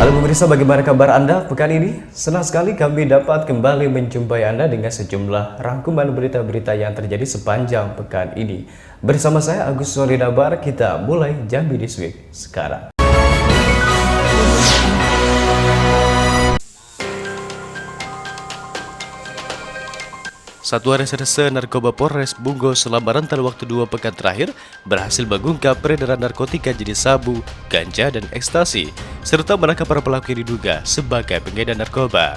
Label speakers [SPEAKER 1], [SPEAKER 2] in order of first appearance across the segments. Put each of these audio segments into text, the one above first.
[SPEAKER 1] Halo pemirsa, bagaimana kabar Anda pekan ini? Senang sekali kami dapat kembali menjumpai Anda dengan sejumlah rangkuman berita-berita yang terjadi sepanjang pekan ini. Bersama saya Agus Solidabar, kita mulai Jambi This Week sekarang. Satuan Reserse Narkoba Polres Bungo selama rentan waktu 2 pekan terakhir berhasil mengungkap peredaran narkotika jenis sabu, ganja, dan ekstasi, serta menangkap para pelaku yang diduga sebagai pengedar narkoba.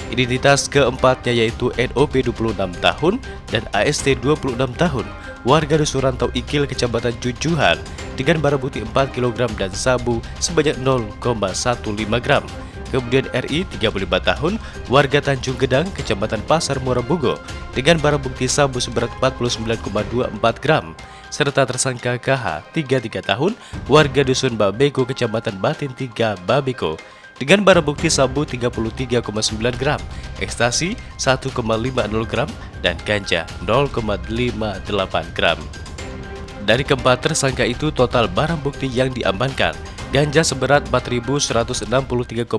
[SPEAKER 1] Identitas keempatnya yaitu NOP 26 tahun dan AST 26 tahun, warga Dusun Rantau Ikil, Kecamatan Jujuhan, dengan barang bukti 4 kg dan sabu sebanyak 0,15 gram. Kemudian RI 35 tahun, warga Tanjung Gedang, Kecamatan Pasar Muara Bungo, dengan barang bukti sabu seberat 49,24 gram. Serta tersangka KH 33 tahun, warga Dusun Babeko, Kecamatan Batin 3 Babeko, dengan barang bukti sabu 33,9 gram, ekstasi 1,50 gram, dan ganja 0,58 gram. Dari keempat tersangka itu, total barang bukti yang diamankan: ganja seberat 4.163,31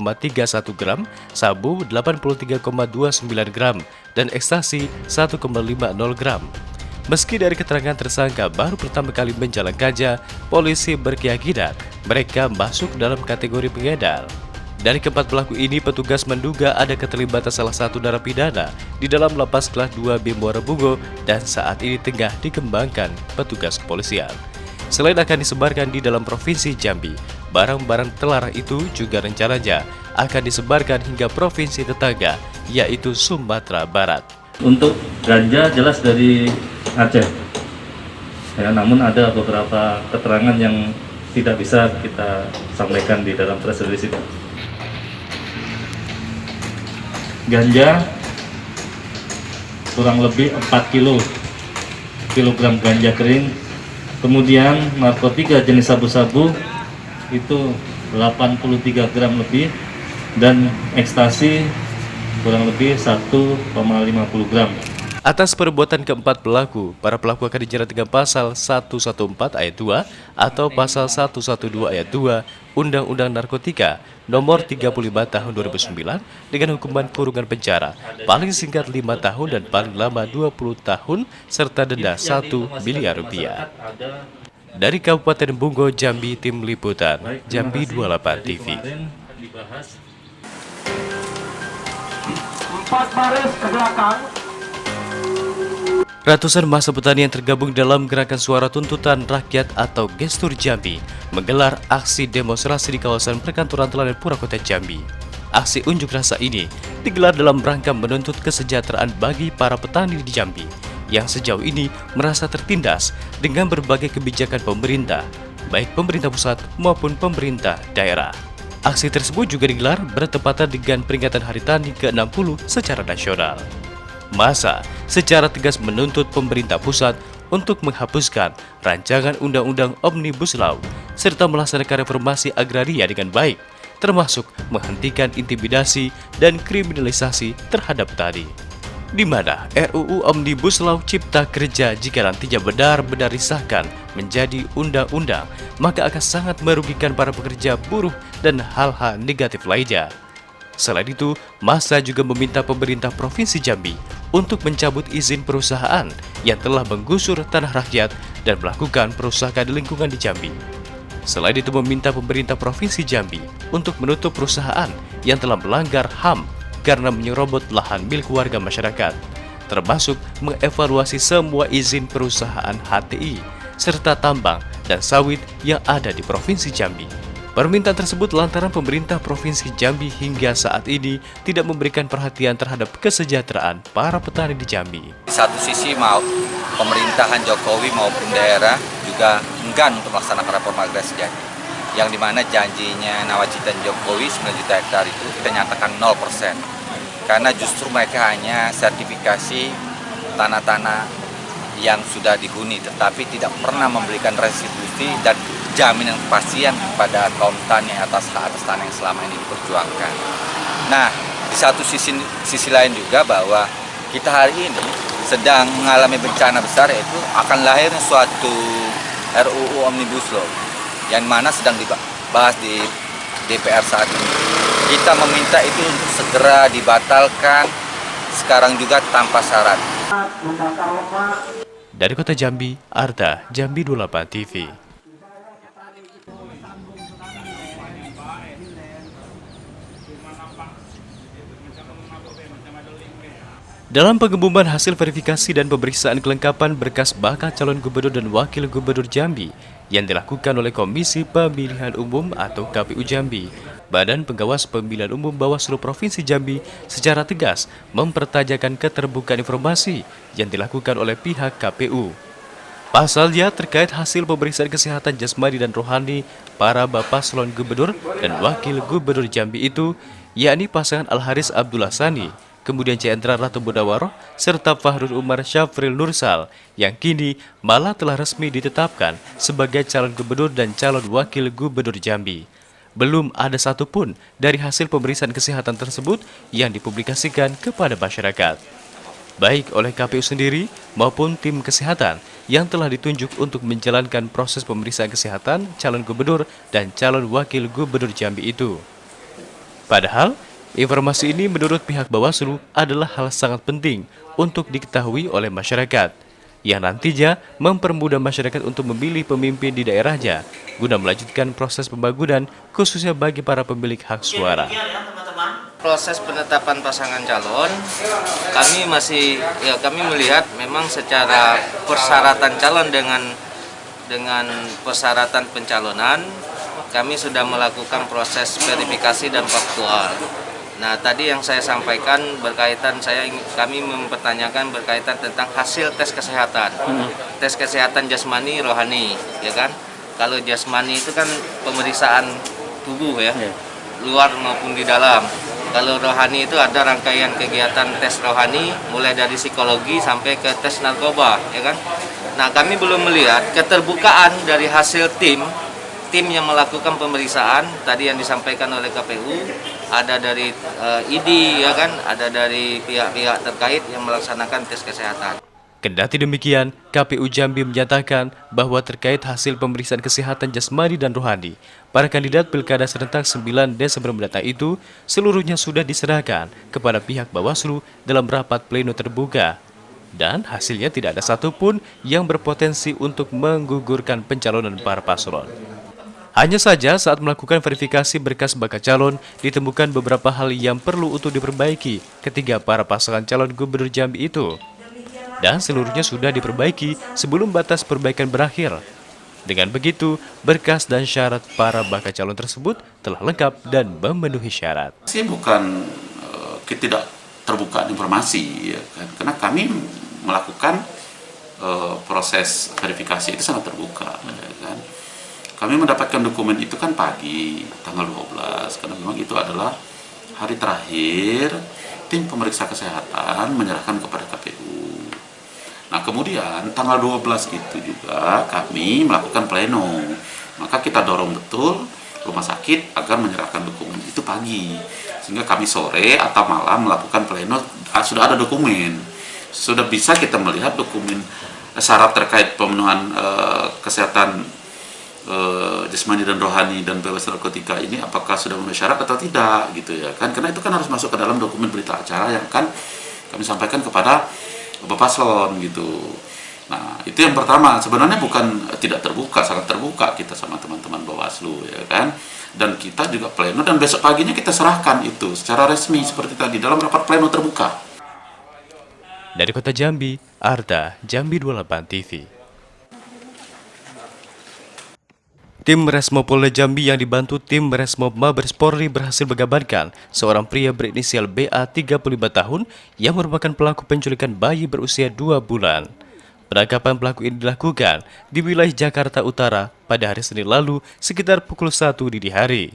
[SPEAKER 1] gram, sabu 83,29 gram, dan ekstasi 1,50 gram. Meski dari keterangan tersangka baru pertama kali menjalan ganja, polisi berkeyakinan mereka masuk dalam kategori pengedar. Dari keempat pelaku ini, petugas menduga ada keterlibatan salah satu narapidana di dalam lapas kelas 2B Muara Bungo dan saat ini tengah dikembangkan petugas kepolisian. Selain akan disebarkan di dalam Provinsi Jambi, barang-barang terlarang itu juga rencananya akan disebarkan hingga provinsi tetangga, yaitu Sumatera Barat.
[SPEAKER 2] Untuk ganja jelas dari Aceh, ya, namun ada beberapa keterangan yang tidak bisa kita sampaikan di dalam press release itu. Ganja kurang lebih 4 kilogram ganja kering. Kemudian narkotika jenis sabu-sabu itu 83 gram lebih, dan ekstasi kurang lebih 1,50 gram.
[SPEAKER 1] Atas perbuatan keempat pelaku, para pelaku akan dijerat dengan pasal 114 ayat 2 atau pasal 112 ayat 2 Undang-Undang Narkotika nomor 35 tahun 2009 dengan hukuman kurungan penjara paling singkat 5 tahun dan paling lama 20 tahun serta denda 1 miliar rupiah. Dari Kabupaten Bungo, Jambi, Tim Liputan Jambi 28 TV.
[SPEAKER 3] 4 baris ke belakang.
[SPEAKER 1] Ratusan massa petani yang tergabung dalam Gerakan Suara Tuntutan Rakyat atau Gestur Jambi menggelar aksi demonstrasi di kawasan perkantoran Teladan Purwokota Jambi. Aksi unjuk rasa ini digelar dalam rangka menuntut kesejahteraan bagi para petani di Jambi yang sejauh ini merasa tertindas dengan berbagai kebijakan pemerintah, baik pemerintah pusat maupun pemerintah daerah. Aksi tersebut juga digelar bertepatan dengan peringatan Hari Tani ke-60 secara nasional. Massa secara tegas menuntut pemerintah pusat untuk menghapuskan rancangan Undang-Undang Omnibus Law serta melaksanakan reformasi agraria dengan baik, termasuk menghentikan intimidasi dan kriminalisasi terhadap petani. Di mana RUU Omnibus Law Cipta Kerja jika nantinya benar-benar disahkan menjadi undang-undang, maka akan sangat merugikan para pekerja buruh dan hal-hal negatif lainnya. Selain itu, massa juga meminta pemerintah Provinsi Jambi untuk mencabut izin perusahaan yang telah menggusur tanah rakyat dan melakukan perusahaan di lingkungan di Jambi. Selain itu, meminta pemerintah Provinsi Jambi untuk menutup perusahaan yang telah melanggar HAM karena menyerobot lahan milik warga masyarakat, termasuk mengevaluasi semua izin perusahaan HTI serta tambang dan sawit yang ada di Provinsi Jambi. Permintaan tersebut lantaran pemerintah Provinsi Jambi hingga saat ini tidak memberikan perhatian terhadap kesejahteraan para petani di Jambi.
[SPEAKER 4] Di satu sisi mau pemerintahan Jokowi maupun daerah juga enggan untuk melaksanakan reforma agraria sejati, yang dimana janjinya nawacita Jokowi 9 juta hektar itu kita nyatakan 0%, karena justru mereka hanya sertifikasi tanah-tanah yang sudah dihuni tetapi tidak pernah memberikan restitusi dan jaminan kepastian kepada kaum tani atas hak atas tanah yang selama ini diperjuangkan. Nah, di satu sisi lain juga bahwa kita hari ini sedang mengalami bencana besar, yaitu akan lahirnya suatu RUU Omnibus Law yang mana sedang dibahas di DPR saat ini. Kita meminta itu untuk segera dibatalkan, sekarang juga tanpa syarat.
[SPEAKER 1] Dari Kota Jambi, Arta, Jambi 28 TV. Dalam pengumuman hasil verifikasi dan pemeriksaan kelengkapan berkas bakal calon gubernur dan wakil gubernur Jambi yang dilakukan oleh Komisi Pemilihan Umum atau KPU Jambi, Badan Pengawas Pemilihan Umum Bawaslu Provinsi Jambi secara tegas mempertanyakan keterbukaan informasi yang dilakukan oleh pihak KPU. Pasalnya terkait hasil pemeriksaan kesehatan jasmani dan rohani para bapak salon gubernur dan wakil gubernur Jambi itu, yakni pasangan Al-Haris Abdullah Sani, kemudian Cendra Ratu Budawaroh, serta Fahrul Umar Syafril Nursal, yang kini malah telah resmi ditetapkan sebagai calon gubernur dan calon wakil gubernur Jambi. Belum ada satupun dari hasil pemeriksaan kesehatan tersebut yang dipublikasikan kepada masyarakat, baik oleh KPU sendiri maupun tim kesehatan yang telah ditunjuk untuk menjalankan proses pemeriksaan kesehatan calon gubernur dan calon wakil gubernur Jambi itu. Padahal, informasi ini menurut pihak Bawaslu adalah hal sangat penting untuk diketahui oleh masyarakat, yang nantinya mempermudah masyarakat untuk memilih pemimpin di daerahnya guna melanjutkan proses pembangunan khususnya bagi para pemilik hak suara.
[SPEAKER 5] Proses penetapan pasangan calon, kami melihat memang secara persyaratan calon dengan persyaratan pencalonan, kami sudah melakukan proses verifikasi dan faktual. Nah, tadi yang saya sampaikan berkaitan, kami mempertanyakan berkaitan tentang hasil tes kesehatan. Tes kesehatan jasmani, rohani, ya kan? Kalau jasmani itu kan pemeriksaan tubuh ya, luar maupun di dalam. Kalau rohani itu ada rangkaian kegiatan tes rohani, mulai dari psikologi sampai ke tes narkoba, ya kan? Nah, kami belum melihat keterbukaan dari hasil tim yang melakukan pemeriksaan tadi yang disampaikan oleh KPU, ada dari ID, ya kan, ada dari pihak-pihak terkait yang melaksanakan tes kesehatan.
[SPEAKER 1] Kendati demikian, KPU Jambi menyatakan bahwa terkait hasil pemeriksaan kesehatan jasmani dan rohani, para kandidat Pilkada serentak 9 Desember mendatang itu seluruhnya sudah diserahkan kepada pihak Bawaslu dalam rapat pleno terbuka. Dan hasilnya tidak ada satupun yang berpotensi untuk menggugurkan pencalonan para paslon. Hanya saja saat melakukan verifikasi berkas bakal calon, ditemukan beberapa hal yang perlu untuk diperbaiki ketiga para pasangan calon gubernur Jambi itu. Dan seluruhnya sudah diperbaiki sebelum batas perbaikan berakhir. Dengan begitu, berkas dan syarat para bakal calon tersebut telah lengkap dan memenuhi syarat.
[SPEAKER 6] Sih bukan ketidakterbukaan informasi, ya kan? Karena kami melakukan proses verifikasi itu sangat terbuka, ya kan? Kami mendapatkan dokumen itu kan pagi, tanggal 12, karena memang itu adalah hari terakhir tim pemeriksa kesehatan menyerahkan kepada KPU. Nah, kemudian tanggal 12 itu juga kami melakukan pleno. Maka kita dorong betul rumah sakit agar menyerahkan dokumen itu pagi. Sehingga kami sore atau malam melakukan pleno, sudah ada dokumen. Sudah bisa kita melihat dokumen syarat terkait pemenuhan kesehatan jasmani dan rohani dan bebas narkotika ini apakah sudah memenuhi syarat atau tidak gitu ya kan, karena itu kan harus masuk ke dalam dokumen berita acara yang kan kami sampaikan kepada Bapak Paslon gitu. Nah, itu yang pertama. Sebenarnya bukan tidak terbuka, sangat terbuka kita sama teman-teman Bawaslu, ya kan. Dan kita juga pleno dan besok paginya kita serahkan itu secara resmi seperti tadi dalam rapat pleno terbuka.
[SPEAKER 1] Dari Kota Jambi, Arta, Jambi 28 TV. Tim Resmo Polda Jambi yang dibantu tim Resmo Mabes Polri berhasil mengamankan seorang pria berinisial BA 35 tahun yang merupakan pelaku penculikan bayi berusia 2 bulan. Penangkapan pelaku ini dilakukan di wilayah Jakarta Utara pada hari Senin lalu sekitar pukul 1 dini hari.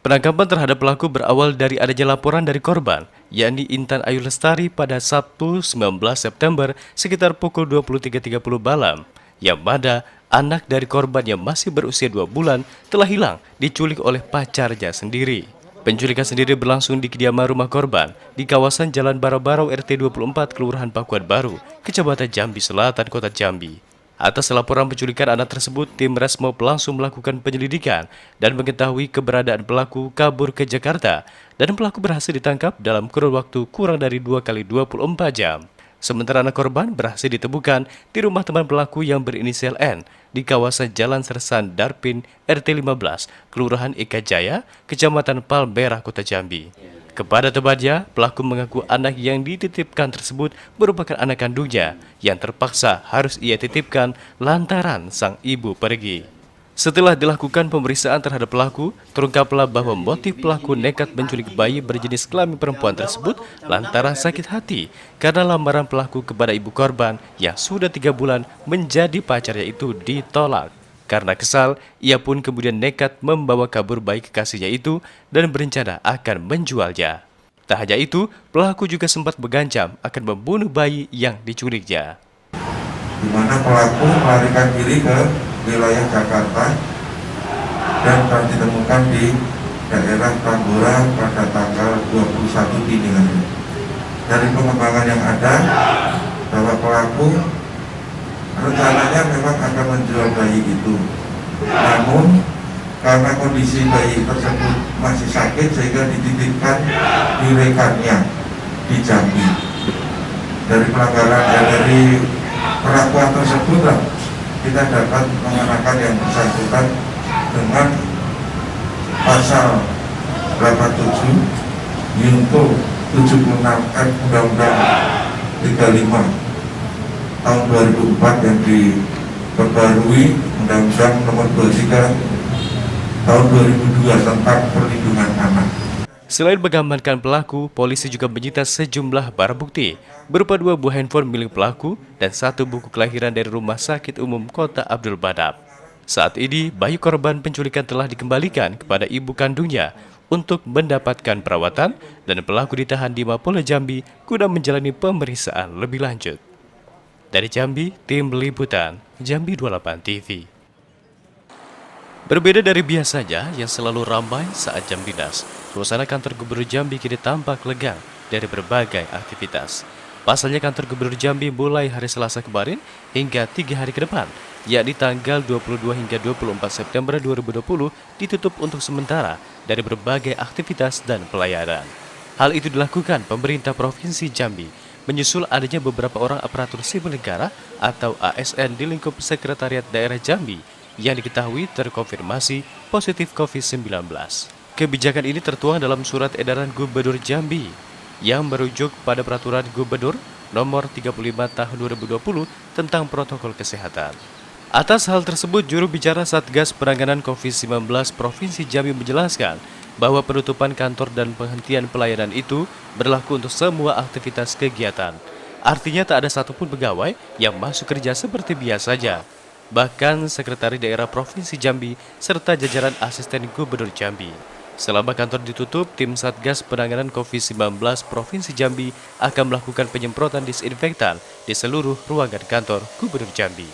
[SPEAKER 1] Penangkapan terhadap pelaku berawal dari adanya laporan dari korban, yakni Intan Ayu Lestari pada Sabtu 19 September sekitar pukul 23.30 malam, yang mana anak dari korban yang masih berusia 2 bulan telah hilang diculik oleh pacarnya sendiri. Penculikan sendiri berlangsung di kediaman rumah korban di kawasan Jalan Barau-Barau RT 24 Kelurahan Pakuan Baru, Kecamatan Jambi Selatan, Kota Jambi. Atas laporan penculikan anak tersebut, tim Resmob langsung melakukan penyelidikan dan mengetahui keberadaan pelaku kabur ke Jakarta, dan pelaku berhasil ditangkap dalam kurun waktu kurang dari 2 kali 24 jam. Sementara anak korban berhasil ditemukan di rumah teman pelaku yang berinisial N di kawasan Jalan Sersan Darpin RT 15, Kelurahan Eka Jaya, Kecamatan Palmerah, Kota Jambi. Kepada temannya, pelaku mengaku anak yang dititipkan tersebut merupakan anak kandungnya yang terpaksa harus ia titipkan lantaran sang ibu pergi. Setelah dilakukan pemeriksaan terhadap pelaku, terungkaplah bahwa motif pelaku nekat menculik bayi berjenis kelamin perempuan tersebut lantaran sakit hati karena lamaran pelaku kepada ibu korban yang sudah 3 bulan menjadi pacarnya itu ditolak. Karena kesal, ia pun kemudian nekat membawa kabur bayi kekasihnya itu dan berencana akan menjualnya. Tak hanya itu, pelaku juga sempat mengancam akan membunuh bayi yang diculiknya.
[SPEAKER 7] Di mana pelaku melarikan diri ke wilayah Jakarta dan telah ditemukan di daerah Tambora pada tanggal 21 dini hari. Dari pengembangan yang ada, bahwa pelaku rencananya memang akan menjual bayi itu. Namun karena kondisi bayi tersebut masih sakit sehingga dititipkan di rekannya di Jambi. Dari pelanggaran dari perlakuan tersebut kita dapat mengenakan yang bersangkutan dengan pasal 87 Yunto 76 Undang-Undang 35 tahun 2004 yang diperbarui Undang-Undang Nomor 23 tahun 2002 tentang perlindungan anak.
[SPEAKER 1] Selain mengamankan pelaku, polisi juga menyita sejumlah barang bukti berupa 2 buah handphone milik pelaku dan 1 buku kelahiran dari Rumah Sakit Umum Kota Abdul Badab. Saat ini, bayi korban penculikan telah dikembalikan kepada ibu kandungnya untuk mendapatkan perawatan dan pelaku ditahan di Mapolda Jambi guna menjalani pemeriksaan lebih lanjut. Dari Jambi, tim liputan Jambi 28 TV. Berbeda dari biasanya yang selalu ramai saat jam dinas, suasana kantor Gubernur Jambi kini tampak legang dari berbagai aktivitas. Pasalnya kantor Gubernur Jambi mulai hari Selasa kemarin hingga 3 hari ke depan, yakni tanggal 22 hingga 24 September 2020 ditutup untuk sementara dari berbagai aktivitas dan pelayanan. Hal itu dilakukan pemerintah Provinsi Jambi menyusul adanya beberapa orang aparatur sipil negara atau ASN di lingkup Sekretariat Daerah Jambi yang diketahui terkonfirmasi positif COVID-19. Kebijakan ini tertuang dalam surat edaran Gubernur Jambi yang merujuk pada Peraturan Gubernur Nomor 35 Tahun 2020 tentang protokol kesehatan. Atas hal tersebut, juru bicara Satgas Penanganan COVID-19 Provinsi Jambi menjelaskan bahwa penutupan kantor dan penghentian pelayanan itu berlaku untuk semua aktivitas kegiatan. Artinya tak ada satupun pegawai yang masuk kerja seperti biasa saja. Bahkan Sekretaris Daerah Provinsi Jambi serta jajaran asisten Gubernur Jambi. Selama kantor ditutup, tim Satgas Penanganan COVID-19 Provinsi Jambi akan melakukan penyemprotan disinfektan di seluruh ruangan kantor Gubernur Jambi.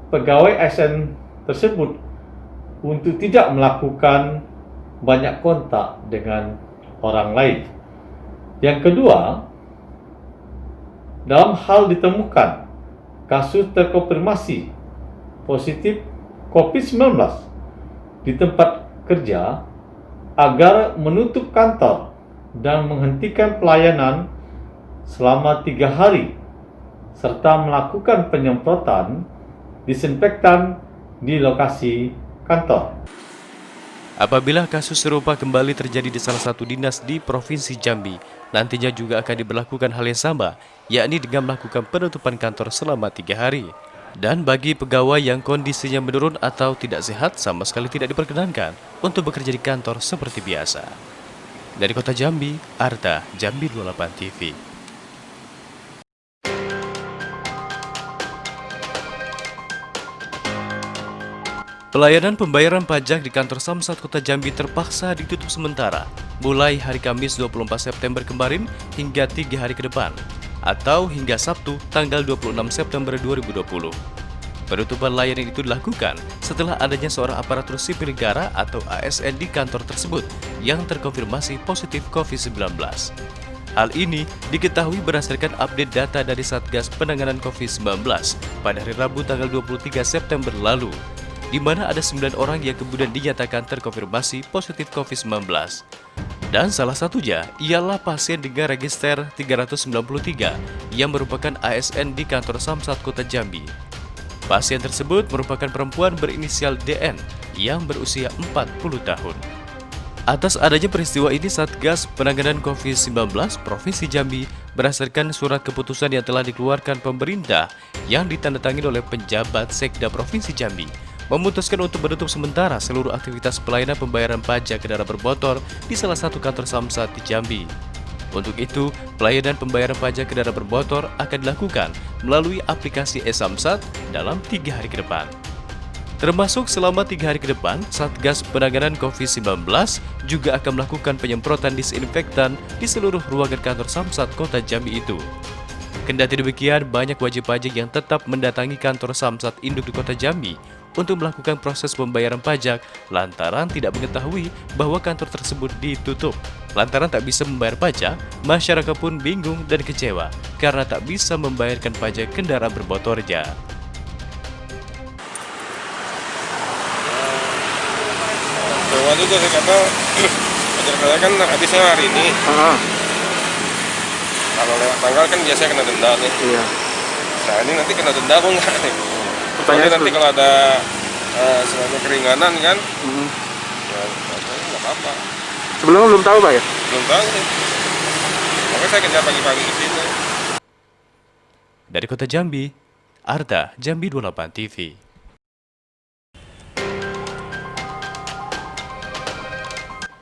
[SPEAKER 8] Pegawai ASN tersebut untuk tidak melakukan banyak kontak dengan orang lain. Yang kedua, dalam hal ditemukan kasus terkonfirmasi positif COVID-19 di tempat kerja, agar menutup kantor dan menghentikan pelayanan selama 3 hari serta melakukan penyemprotan disinfektan di lokasi kantor.
[SPEAKER 1] Apabila kasus serupa kembali terjadi di salah satu dinas di Provinsi Jambi, nantinya juga akan diberlakukan hal yang sama, yakni dengan melakukan penutupan kantor selama 3 hari. Dan bagi pegawai yang kondisinya menurun atau tidak sehat, sama sekali tidak diperkenankan untuk bekerja di kantor seperti biasa. Dari Kota Jambi, Arta, Jambi 28 TV. Pelayanan pembayaran pajak di kantor Samsat Kota Jambi terpaksa ditutup sementara mulai hari Kamis 24 September kemarin hingga 3 hari ke depan atau hingga Sabtu tanggal 26 September 2020. Penutupan layanan itu dilakukan setelah adanya seorang aparatur sipil negara atau ASN di kantor tersebut yang terkonfirmasi positif COVID-19. Hal ini diketahui berdasarkan update data dari Satgas Penanganan COVID-19 pada hari Rabu tanggal 23 September lalu, di mana ada 9 orang yang kemudian dinyatakan terkonfirmasi positif COVID-19. Dan salah satunya ialah pasien dengan register 393 yang merupakan ASN di kantor Samsat Kota Jambi. Pasien tersebut merupakan perempuan berinisial DN yang berusia 40 tahun. Atas adanya peristiwa ini, Satgas Penanganan COVID-19 Provinsi Jambi berdasarkan surat keputusan yang telah dikeluarkan pemerintah yang ditandatangani oleh penjabat Sekda Provinsi Jambi, memutuskan untuk menutup sementara seluruh aktivitas pelayanan pembayaran pajak kendaraan bermotor di salah satu kantor Samsat di Jambi. Untuk itu, pelayanan pembayaran pajak kendaraan bermotor akan dilakukan melalui aplikasi e-Samsat dalam 3 hari ke depan. Termasuk selama 3 hari ke depan, Satgas Penanganan COVID-19 juga akan melakukan penyemprotan disinfektan di seluruh ruangan kantor Samsat Kota Jambi itu. Kendati demikian, banyak wajib pajak yang tetap mendatangi kantor Samsat Induk di Kota Jambi untuk melakukan proses pembayaran pajak lantaran tidak mengetahui bahwa kantor tersebut ditutup. Lantaran tak bisa membayar pajak, masyarakat pun bingung dan kecewa karena tak bisa membayarkan pajak kendaraan bermotornya.
[SPEAKER 9] Bawa juga sih karena pajak kendaraan kan habisnya hari ini. Kalau lewat tanggal kan biasanya kena denda nih. Iya. Nah ini nanti kena denda apa enggak nih? Pertanyaan nanti kalau ada semacam keringanan kan, ya nggak apa-apa.
[SPEAKER 10] Sebelumnya belum tahu Pak ya?
[SPEAKER 9] Belum tahu sih. Makanya saya kerja pagi-pagi di sini.
[SPEAKER 1] Dari Kota Jambi, Arta, Jambi 28 TV.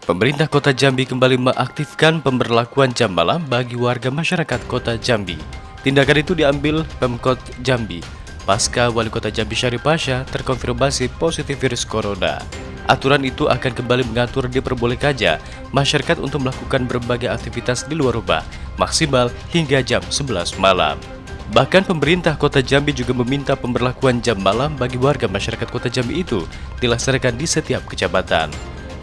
[SPEAKER 1] Pemerintah Kota Jambi kembali mengaktifkan pemberlakuan jam malam bagi warga masyarakat Kota Jambi. Tindakan itu diambil Pemkot Jambi pasca Wali Kota Jambi Syarif Pasha terkonfirmasi positif virus corona. Aturan itu akan kembali mengatur diperbolehkannya masyarakat untuk melakukan berbagai aktivitas di luar rumah maksimal hingga jam 11 malam. Bahkan pemerintah Kota Jambi juga meminta pemberlakuan jam malam bagi warga masyarakat Kota Jambi itu dilaksanakan di setiap kecamatan,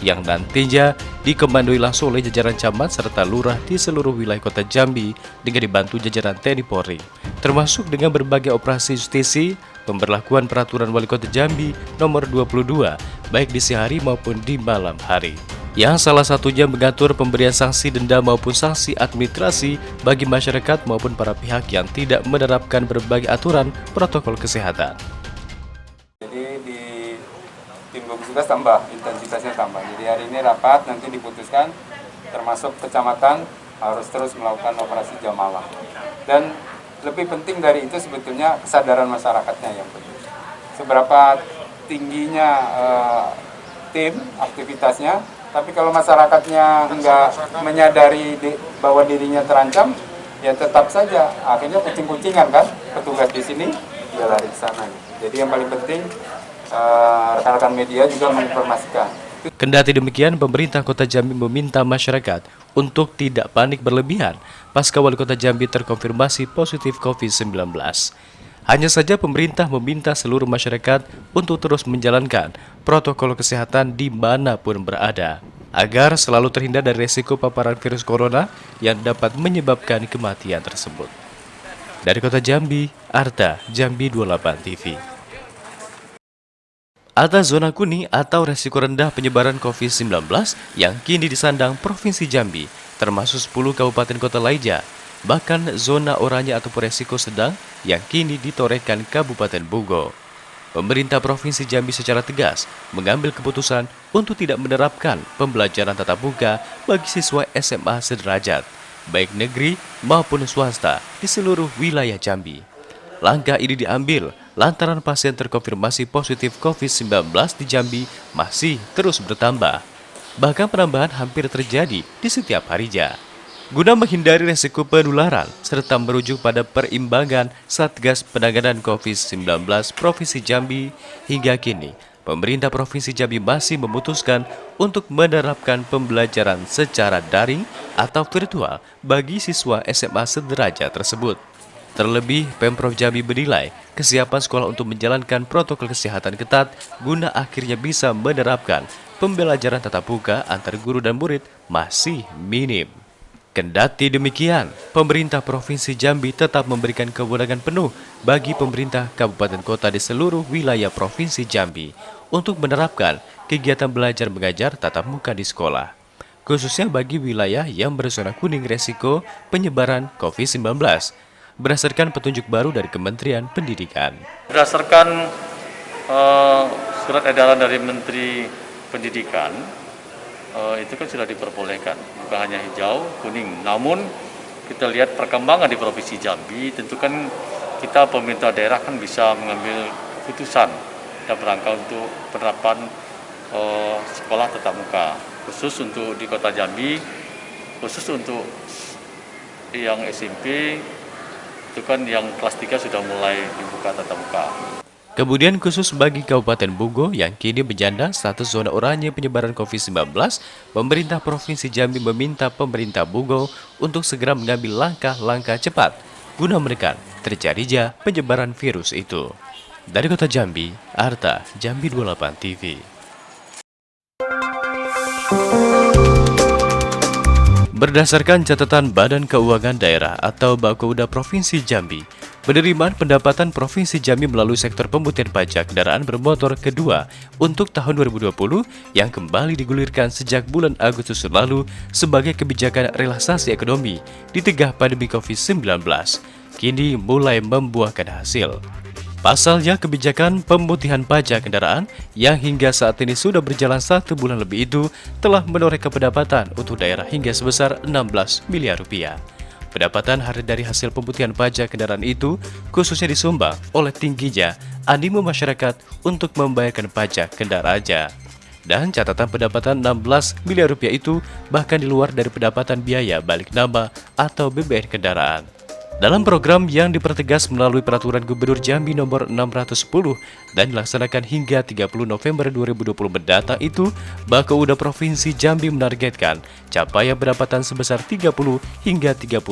[SPEAKER 1] yang nantinya dikomandoi langsung oleh jajaran camat serta lurah di seluruh wilayah Kota Jambi dengan dibantu jajaran TNI Polri, termasuk dengan berbagai operasi justisi, pemberlakuan peraturan Wali Kota Jambi nomor 22, baik di siang hari maupun di malam hari. Yang salah satunya mengatur pemberian sanksi denda maupun sanksi administrasi bagi masyarakat maupun para pihak yang tidak menerapkan berbagai aturan protokol kesehatan.
[SPEAKER 11] Tim gugus tugas tambah, intensitasnya tambah. Jadi hari ini rapat, nanti diputuskan termasuk kecamatan harus terus melakukan operasi jam malam. Dan lebih penting dari itu sebetulnya kesadaran masyarakatnya yang penting. Seberapa tingginya tim aktivitasnya, tapi kalau masyarakatnya nggak menyadari bahwa dirinya terancam, ya tetap saja akhirnya kucing-kucingan kan, petugas di sini dia lari ke sana. Jadi yang paling penting rekan-rekan media juga menginformasikan.
[SPEAKER 1] Kendati demikian, pemerintah Kota Jambi meminta masyarakat untuk tidak panik berlebihan pasca Wali Kota Jambi terkonfirmasi positif COVID-19. Hanya saja pemerintah meminta seluruh masyarakat untuk terus menjalankan protokol kesehatan dimanapun berada, agar selalu terhindar dari resiko paparan virus corona yang dapat menyebabkan kematian tersebut. Dari Kota Jambi, Arta, Jambi 28 TV. Atas zona kuning atau resiko rendah penyebaran COVID-19 yang kini disandang Provinsi Jambi, termasuk 10 kabupaten kota lainnya, bahkan zona oranye atau resiko sedang yang kini ditorehkan Kabupaten Bugo. Pemerintah Provinsi Jambi secara tegas mengambil keputusan untuk tidak menerapkan pembelajaran tatap muka bagi siswa SMA sederajat, baik negeri maupun swasta di seluruh wilayah Jambi. Langkah ini diambil lantaran pasien terkonfirmasi positif COVID-19 di Jambi masih terus bertambah. Bahkan penambahan hampir terjadi di setiap harinya. Guna menghindari resiko penularan serta merujuk pada perimbangan Satgas Penanganan COVID-19 Provinsi Jambi, hingga kini pemerintah Provinsi Jambi masih memutuskan untuk menerapkan pembelajaran secara daring atau virtual bagi siswa SMA sederajat tersebut. Terlebih, Pemprov Jambi menilai kesiapan sekolah untuk menjalankan protokol kesehatan ketat guna akhirnya bisa menerapkan pembelajaran tatap muka antar guru dan murid masih minim. Kendati demikian, pemerintah Provinsi Jambi tetap memberikan kewenangan penuh bagi pemerintah kabupaten kota di seluruh wilayah Provinsi Jambi untuk menerapkan kegiatan belajar mengajar tatap muka di sekolah, khususnya bagi wilayah yang berzona kuning resiko penyebaran COVID-19, berdasarkan petunjuk baru dari Kementerian Pendidikan.
[SPEAKER 8] Berdasarkan surat edaran dari Menteri Pendidikan, itu kan sudah diperbolehkan, bukan hanya hijau, kuning. Namun kita lihat perkembangan di Provinsi Jambi, tentu kan kita pemerintah daerah kan bisa mengambil keputusan dalam rangka untuk penerapan sekolah tatap muka, khusus untuk di Kota Jambi, khusus untuk yang SMP, itu kan yang kelas 3 sudah mulai dibuka tatap muka.
[SPEAKER 1] Kemudian khusus bagi Kabupaten Bugo yang kini berjanda status zona oranye penyebaran COVID-19, pemerintah Provinsi Jambi meminta pemerintah Bugo untuk segera mengambil langkah-langkah cepat guna menekan terjadinya penyebaran virus itu. Dari Kota Jambi, Arta, Jambi 28 TV. Berdasarkan catatan Badan Keuangan Daerah atau Bapkeuda Provinsi Jambi, penerimaan pendapatan Provinsi Jambi melalui sektor pemutihan pajak kendaraan bermotor kedua untuk tahun 2020 yang kembali digulirkan sejak bulan Agustus lalu sebagai kebijakan relaksasi ekonomi di tengah pandemi COVID-19, kini mulai membuahkan hasil. Pasalnya, kebijakan pemutihan pajak kendaraan yang hingga saat ini sudah berjalan 1 bulan lebih itu telah menorehkan pendapatan untuk daerah hingga sebesar 16 miliar rupiah. Pendapatan dari hasil pemutihan pajak kendaraan itu khususnya disumbang oleh tingginya animo masyarakat untuk membayarkan pajak kendaraannya. Dan catatan pendapatan 16 miliar rupiah itu bahkan di luar dari pendapatan biaya balik nama atau BBM kendaraan. Dalam program yang dipertegas melalui Peraturan Gubernur Jambi Nomor 610 dan dilaksanakan hingga 30 November 2020 mendatang itu, Bapkeuda Provinsi Jambi menargetkan capaian pendapatan sebesar 30 hingga 35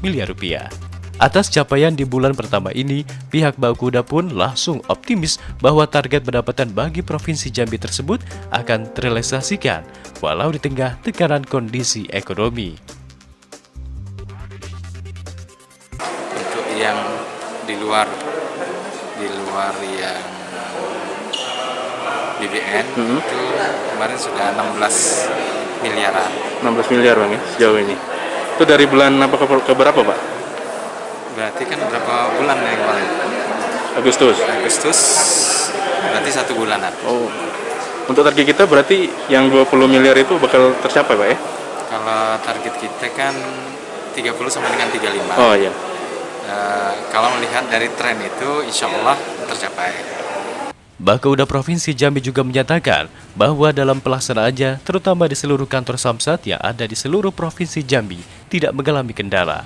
[SPEAKER 1] miliar rupiah. Atas capaian di bulan pertama ini, pihak Bapkeuda pun langsung optimis bahwa target pendapatan bagi Provinsi Jambi tersebut akan terrealisasikan walau di tengah tekanan kondisi ekonomi.
[SPEAKER 11] Yang di luar yang BBN itu kemarin sudah 16 miliaran. 16 miliar Bang ya sejauh ini. Itu dari bulan apa ke berapa Pak? Berarti kan berapa bulan yang kemarin? Agustus berarti 1 bulanan. Oh. Untuk target kita berarti yang 20 miliar itu bakal tercapai Pak ya? Kalau target kita kan 30 sampai dengan 35. Oh iya. Kalau melihat dari tren itu, insya Allah tercapai.
[SPEAKER 1] Bapkeuda Provinsi Jambi juga menyatakan bahwa dalam pelaksanaannya, terutama di seluruh kantor Samsat yang ada di seluruh Provinsi Jambi, tidak mengalami kendala.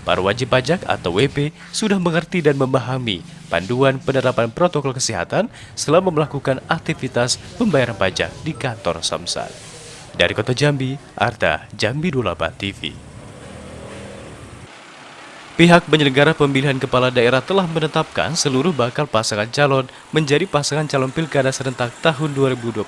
[SPEAKER 1] Para wajib pajak atau WP sudah mengerti dan memahami panduan penerapan protokol kesehatan selama melakukan aktivitas pembayaran pajak di kantor Samsat. Dari Kota Jambi, Arta, Jambi 28 TV. Pihak penyelenggara pemilihan kepala daerah telah menetapkan seluruh bakal pasangan calon menjadi pasangan calon pilkada serentak tahun 2020.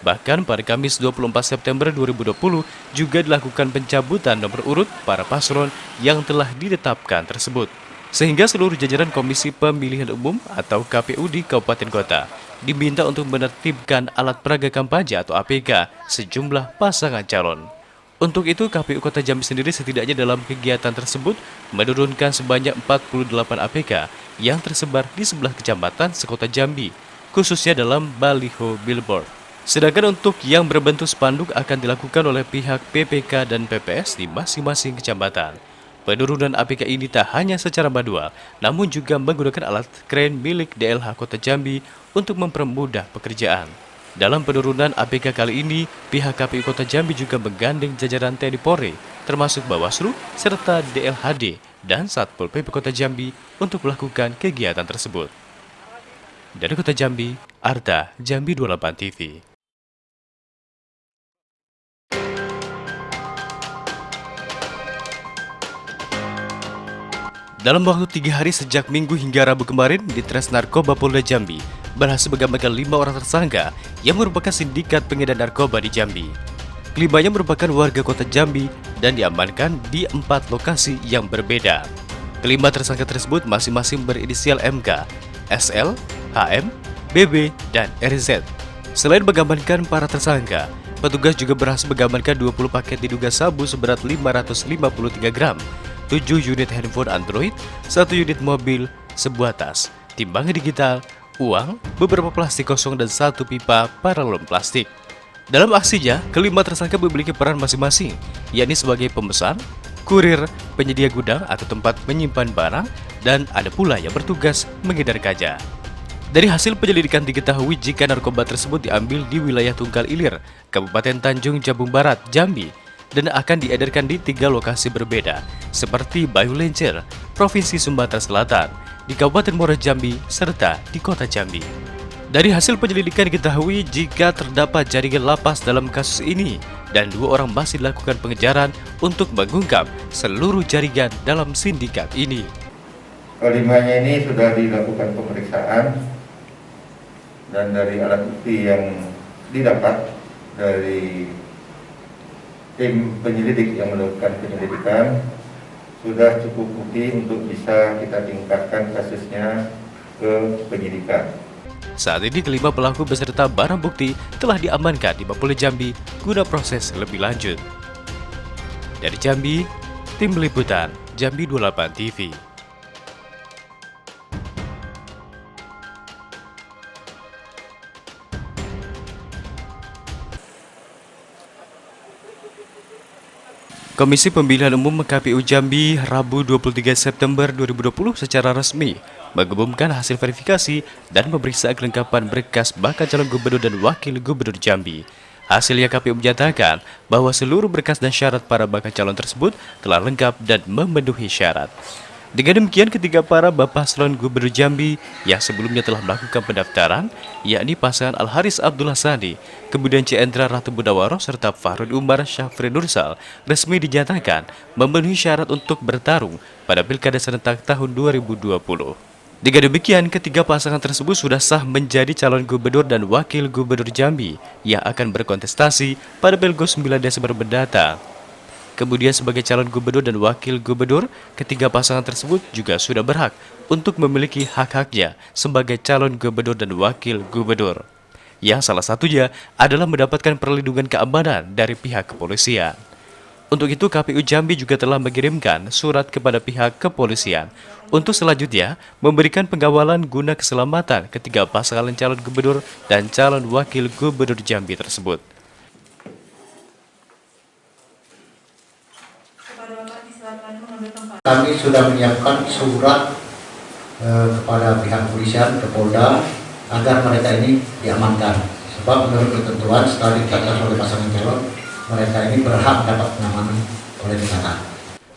[SPEAKER 1] Bahkan pada Kamis 24 September 2020 juga dilakukan pencabutan nomor urut para paslon yang telah ditetapkan tersebut. Sehingga seluruh jajaran Komisi Pemilihan Umum atau KPU di Kabupaten Kota diminta untuk menertibkan alat peraga kampanye atau APK sejumlah pasangan calon. Untuk itu, KPU Kota Jambi sendiri setidaknya dalam kegiatan tersebut menurunkan sebanyak 48 APK yang tersebar di 11 kecamatan sekota Jambi, khususnya dalam baliho billboard. Sedangkan untuk yang berbentuk spanduk akan dilakukan oleh pihak PPK dan PPS di masing-masing kecamatan. Penurunan APK ini tak hanya secara manual, namun juga menggunakan alat kren milik DLH Kota Jambi untuk mempermudah pekerjaan. Dalam penurunan APK kali ini, pihak KPU Kota Jambi juga menggandeng jajaran TNI Polri, termasuk Bawaslu, serta DLHD dan Satpol PP Kota Jambi untuk melakukan kegiatan tersebut. Dari Kota Jambi, Arta, Jambi 28 TV. Dalam waktu 3 hari sejak Minggu hingga Rabu kemarin, Ditres Narkoba Polda Jambi berhasil mengamankan 5 orang tersangka yang merupakan sindikat pengedar narkoba di Jambi. Kelimanya merupakan warga kota Jambi dan diamankan di 4 lokasi yang berbeda. Kelima tersangka tersebut masing-masing berinisial MK, SL, HM, BB, dan RZ. Selain mengamankan para tersangka, petugas juga berhasil mengamankan 20 paket diduga sabu seberat 553 gram, 7 unit handphone Android, 1 unit mobil, sebuah tas, timbangan digital, uang, beberapa plastik kosong, dan 1 pipa paralon plastik. Dalam aksinya, kelima tersangka memiliki peran masing-masing, yakni sebagai pemesan, kurir, penyedia gudang atau tempat menyimpan barang, dan ada pula yang bertugas mengedar ganja. Dari hasil penyelidikan diketahui jika narkoba tersebut diambil di wilayah Tunggal Ilir, Kabupaten Tanjung Jabung Barat, Jambi, dan akan diedarkan di 3 lokasi berbeda, seperti Bayu Lencer, Provinsi Sumatera Selatan, di Kabupaten Muara Jambi, serta di Kota Jambi. Dari hasil penyelidikan diketahui jika terdapat jaringan lapas dalam kasus ini, dan 2 orang masih dilakukan pengejaran untuk mengungkap seluruh jaringan dalam sindikat ini.
[SPEAKER 7] Kelimanya ini sudah dilakukan pemeriksaan, dan dari alat bukti yang didapat dari tim penyelidik yang melakukan penyelidikan sudah cukup bukti untuk bisa kita tingkatkan kasusnya ke penyidikan.
[SPEAKER 1] Saat ini kelima pelaku beserta barang bukti telah diamankan di Mapolda Jambi guna proses lebih lanjut. Dari Jambi, tim liputan Jambi 28 TV. Komisi Pemilihan Umum KPU Jambi Rabu 23 September 2020 secara resmi mengumumkan hasil verifikasi dan memeriksa kelengkapan berkas bakal calon gubernur dan wakil gubernur Jambi. Hasilnya KPU menyatakan bahwa seluruh berkas dan syarat para bakal calon tersebut telah lengkap dan memenuhi syarat. Dengan demikian, ketiga para bapak calon gubernur Jambi yang sebelumnya telah melakukan pendaftaran, yakni pasangan Al-Haris Abdullah Sani, kemudian Ciendra Ratu Budawaro serta Fahrud Umar Syafri Nursal, resmi dinyatakan memenuhi syarat untuk bertarung pada Pilkada serentak tahun 2020. Dengan demikian, ketiga pasangan tersebut sudah sah menjadi calon gubernur dan wakil gubernur Jambi yang akan berkontestasi pada Pilgub 9 Desember mendatang. Kemudian sebagai calon gubernur dan wakil gubernur, ketiga pasangan tersebut juga sudah berhak untuk memiliki hak-haknya sebagai calon gubernur dan wakil gubernur. Yang salah satunya adalah mendapatkan perlindungan keamanan dari pihak kepolisian. Untuk itu KPU Jambi juga telah mengirimkan surat kepada pihak kepolisian untuk selanjutnya memberikan pengawalan guna keselamatan ketiga pasangan calon gubernur dan calon wakil gubernur Jambi tersebut.
[SPEAKER 12] Kami sudah menyiapkan surat kepada pihak kepolisian, ke Polda, agar mereka ini diamankan. Sebab menurut ketentuan setelah ditetapkan oleh pasangan calon, mereka ini berhak dapat pengamanan oleh negara.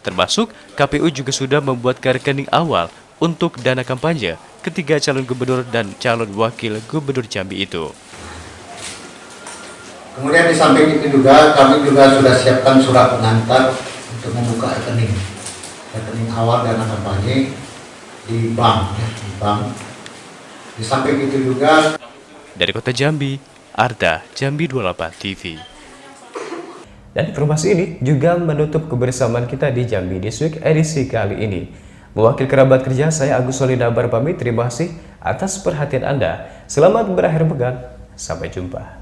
[SPEAKER 1] Termasuk KPU juga sudah membuat rekening awal untuk dana kampanye ketiga calon gubernur dan calon wakil gubernur Jambi itu.
[SPEAKER 12] Kemudian di samping itu juga kami juga sudah siapkan surat pengantar untuk membuka rekening awal dana kampanye di bank, Di samping itu juga
[SPEAKER 1] dari Kota Jambi, Arda, Jambi 28 TV. Dan informasi ini juga menutup kebersamaan kita di Jambi This Week edisi kali ini. Mewakili kerabat kerja, saya Agus Solinabar pamit. Terima kasih atas perhatian Anda. Selamat berakhir pekan. Sampai jumpa.